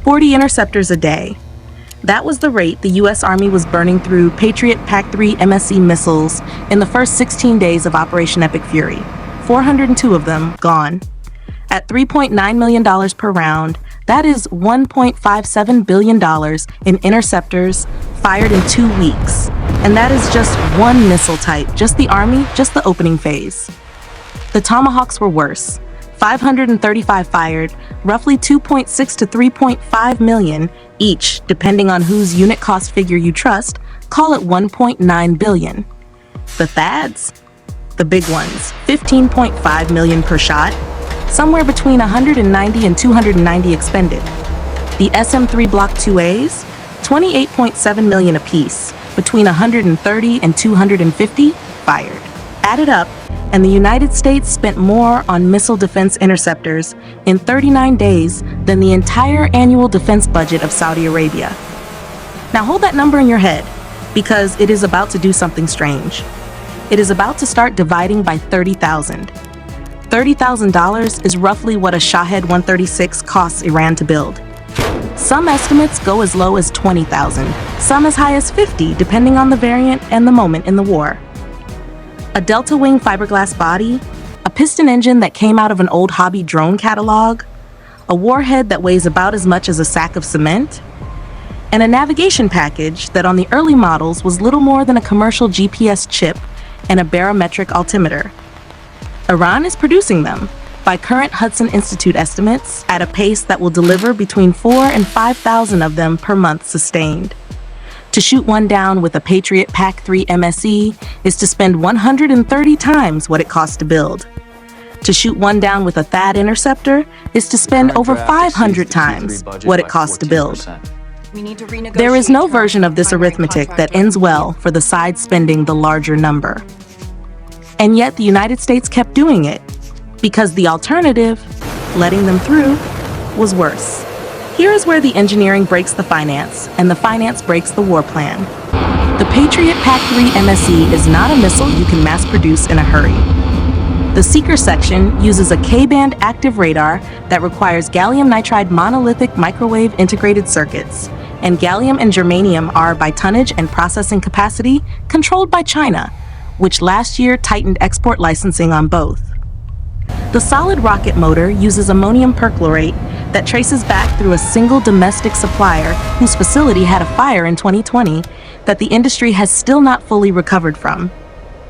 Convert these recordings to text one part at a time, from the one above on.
40 interceptors a day. That was the rate the U.S. Army was burning through Patriot PAC-3 MSE missiles in the first 16 days of Operation Epic Fury. 402 of them gone. At $3.9 million per round, that is $1.57 billion in interceptors fired in 2 weeks. And that is just one missile type, just the Army, just the opening phase. The Tomahawks were worse. 535 fired, roughly 2.6 to 3.5 million each, depending on whose unit cost figure you trust, call it 1.9 billion. The THAADs? The big ones, 15.5 million per shot, somewhere between 190 and 290 expended. The SM-3 Block 2As, 28.7 million apiece, between 130 and 250 fired. Added up, and the United States spent more on missile defense interceptors in 39 days than the entire annual defense budget of Saudi Arabia. Now hold that number in your head, because it is about to do something strange. It is about to start dividing by 30,000. $30,000 is roughly what a Shahed 136 costs Iran to build. Some estimates go as low as 20,000, some as high as 50, depending on the variant and the moment in the war. A delta wing fiberglass body, a piston engine that came out of an old hobby drone catalog, a warhead that weighs about as much as a sack of cement, and a navigation package that on the early models was little more than a commercial GPS chip and a barometric altimeter. Iran is producing them, by current Hudson Institute estimates, at a pace that will deliver between 4,000 and 5,000 of them per month sustained. To shoot one down with a Patriot PAC-3 MSE is to spend 130 times what it costs to build. To shoot one down with a THAAD interceptor is to spend over 500 times what it costs to build. There is no version of this arithmetic that ends well for the side spending the larger number. And yet the United States kept doing it, because the alternative, letting them through, was worse. Here is where the engineering breaks the finance, and the finance breaks the war plan. The Patriot PAC-3 MSE is not a missile you can mass produce in a hurry. The seeker section uses a K-band active radar that requires gallium nitride monolithic microwave integrated circuits, and gallium and germanium are, by tonnage and processing capacity, controlled by China, which last year tightened export licensing on both. The solid rocket motor uses ammonium perchlorate that traces back through a single domestic supplier whose facility had a fire in 2020 that the industry has still not fully recovered from.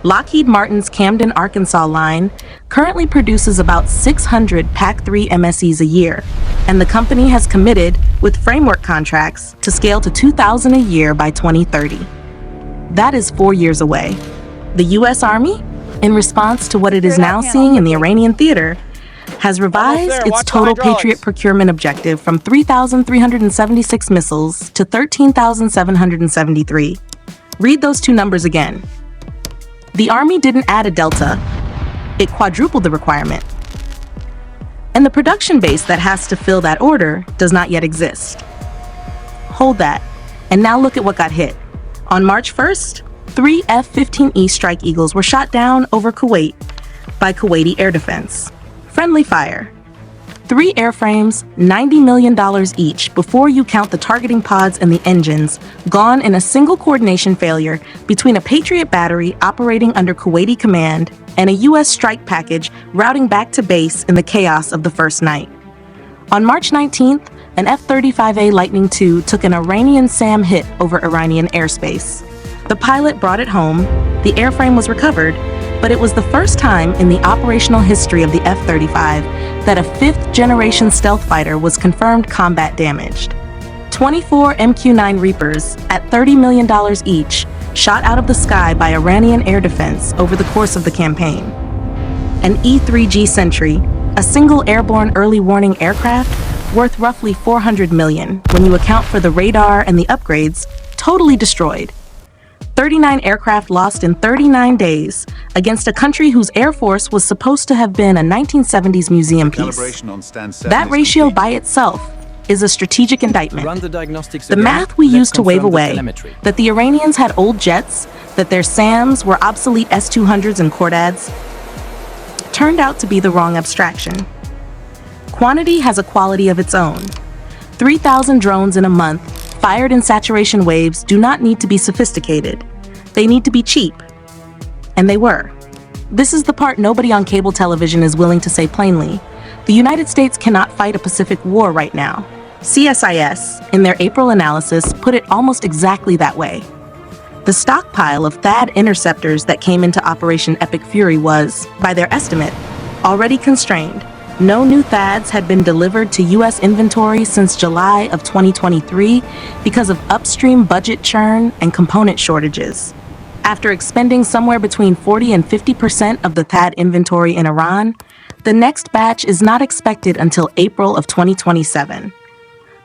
Lockheed Martin's Camden Arkansas line currently produces about 600 PAC-3 MSEs a year, and the company has committed, with framework contracts, to scale to 2,000 a year by 2030. That is 4 years away. The U.S. Army, in response to what it is now seeing in the Iranian theater, has revised its total Patriot procurement objective from 3,376 missiles to 13,773. Read those two numbers again. The Army didn't add a delta, it quadrupled the requirement. And the production base that has to fill that order does not yet exist. Hold that, and now look at what got hit. On March 1st, 3 F-15E Strike Eagles were shot down over Kuwait by Kuwaiti air defense. Friendly fire. 3 airframes, $90 million each before you count the targeting pods and the engines, gone in a single coordination failure between a Patriot battery operating under Kuwaiti command and a U.S. strike package routing back to base in the chaos of the first night. On March 19th, an F-35A Lightning II took an Iranian SAM hit over Iranian airspace. The pilot brought it home, the airframe was recovered, but it was the first time in the operational history of the F-35 that a 5th-generation stealth fighter was confirmed combat damaged. 24 MQ-9 Reapers, at $30 million each, shot out of the sky by Iranian air defense over the course of the campaign. An E-3G Sentry, a single airborne early warning aircraft, worth roughly $400 million when you account for the radar and the upgrades, totally destroyed. 39 aircraft lost in 39 days against a country whose air force was supposed to have been a 1970s museum piece. That ratio by itself is a strategic indictment. The math we used to wave away, that the Iranians had old jets, that their SAMs were obsolete S-200s and Cordads, turned out to be the wrong abstraction. Quantity has a quality of its own. 3,000 drones in a month, fired in saturation waves, do not need to be sophisticated. They need to be cheap. And they were. This is the part nobody on cable television is willing to say plainly. The United States cannot fight a Pacific war right now. CSIS, in their April analysis, put it almost exactly that way. The stockpile of THAAD interceptors that came into Operation Epic Fury was, by their estimate, already constrained. No new THAADs had been delivered to U.S. inventory since July of 2023 because of upstream budget churn and component shortages. After expending somewhere between 40 and 50% of the THAAD inventory in Iran, the next batch is not expected until April of 2027.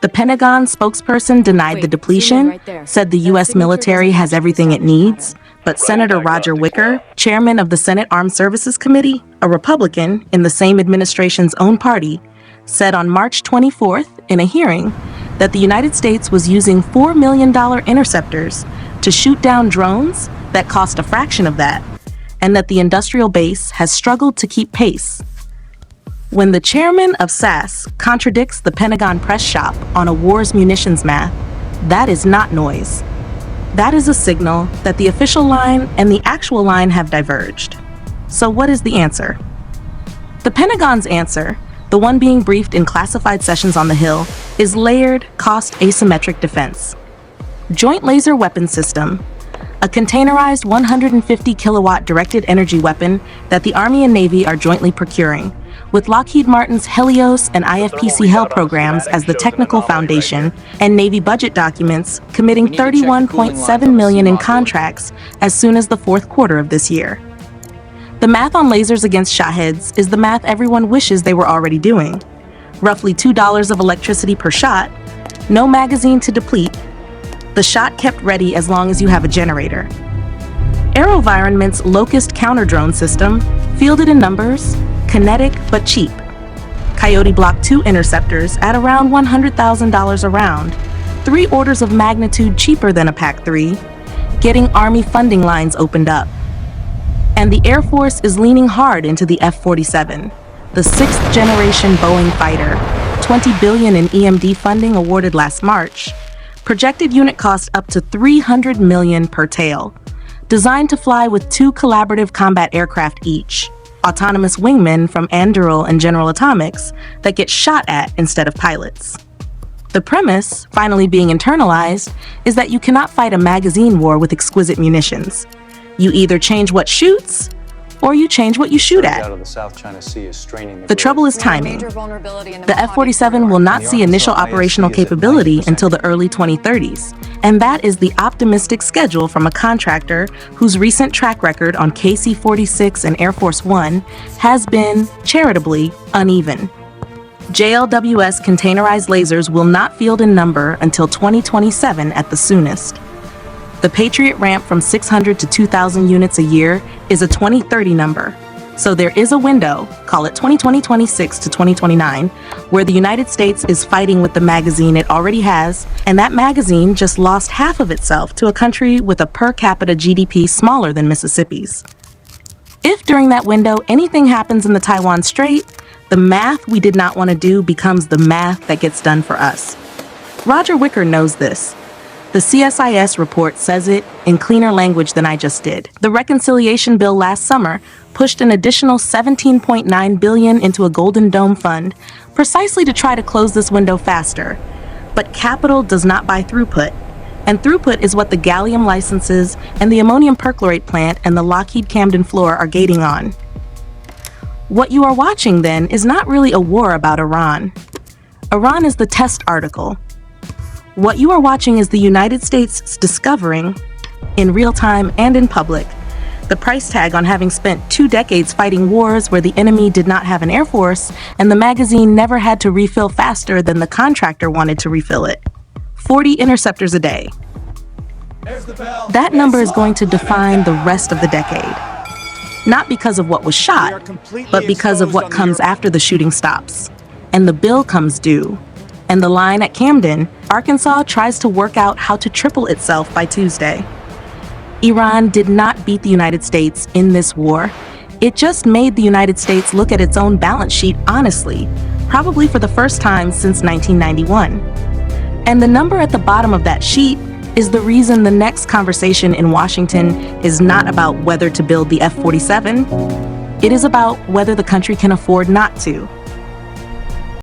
The Pentagon spokesperson denied the depletion, said the U.S. military has everything it needs, but Senator Roger Wicker, chairman of the Senate Armed Services Committee, a Republican in the same administration's own party, said on March 24th in a hearing that the United States was using $4 million interceptors to shoot down drones that cost a fraction of that, and that the industrial base has struggled to keep pace. When the chairman of SAS contradicts the Pentagon press shop on a war's munitions math, that is not noise. That is a signal that the official line and the actual line have diverged. So what is the answer? The Pentagon's answer, the one being briefed in classified sessions on the Hill, is layered, cost asymmetric defense. Joint Laser Weapon System, a containerized 150 kilowatt directed energy weapon that the Army and Navy are jointly procuring, with Lockheed Martin's Helios and IFPC HEL programs as the technical foundation, and Navy budget documents committing $31.7 million in contracts as soon as the fourth quarter of this year. The math on lasers against Shaheds is the math everyone wishes they were already doing. Roughly $2 of electricity per shot, no magazine to deplete, the shot kept ready as long as you have a generator. AeroVironment's Locust counter-drone system, fielded in numbers, kinetic but cheap. Coyote Block 2 interceptors at around $100,000 a round, 3 orders of magnitude cheaper than a PAC-3, getting Army funding lines opened up. And the Air Force is leaning hard into the F-47, the 6th generation Boeing fighter, $20 billion in EMD funding awarded last March, projected unit cost up to $300 million per tail, designed to fly with 2 collaborative combat aircraft each, autonomous wingmen from Anduril and General Atomics that get shot at instead of pilots. The premise, finally being internalized, is that you cannot fight a magazine war with exquisite munitions. You either change what shoots, or you change what you shoot at. The trouble is timing. The F-47 will not see initial operational capability until the early 2030s, and that is the optimistic schedule from a contractor whose recent track record on KC-46 and Air Force One has been, charitably, uneven. JLWS containerized lasers will not field in number until 2027 at the soonest. The Patriot ramp from 600 to 2,000 units a year is a 2030 number. So there is a window, call it 2026 to 2029, where the United States is fighting with the magazine it already has, and that magazine just lost half of itself to a country with a per capita GDP smaller than Mississippi's. If during that window anything happens in the Taiwan Strait, the math we did not want to do becomes the math that gets done for us. Roger Wicker knows this. The CSIS report says it in cleaner language than I just did. The reconciliation bill last summer pushed an additional $17.9 billion into a Golden Dome fund, precisely to try to close this window faster. But capital does not buy throughput, and throughput is what the gallium licenses and the ammonium perchlorate plant and the Lockheed Camden floor are gating on. What you are watching, then, is not really a war about Iran. Iran is the test article. What you are watching is the United States discovering, in real time and in public, the price tag on having spent 2 decades fighting wars where the enemy did not have an air force and the magazine never had to refill faster than the contractor wanted to refill it. 40 interceptors a day. That number is going to define the rest of the decade. Not because of what was shot, but because of what comes after the shooting stops. And the bill comes due. And the line at Camden, Arkansas tries to work out how to triple itself by Tuesday. Iran did not beat the United States in this war. It just made the United States look at its own balance sheet honestly, probably for the first time since 1991. And the number at the bottom of that sheet is the reason the next conversation in Washington is not about whether to build the F-47. It is about whether the country can afford not to.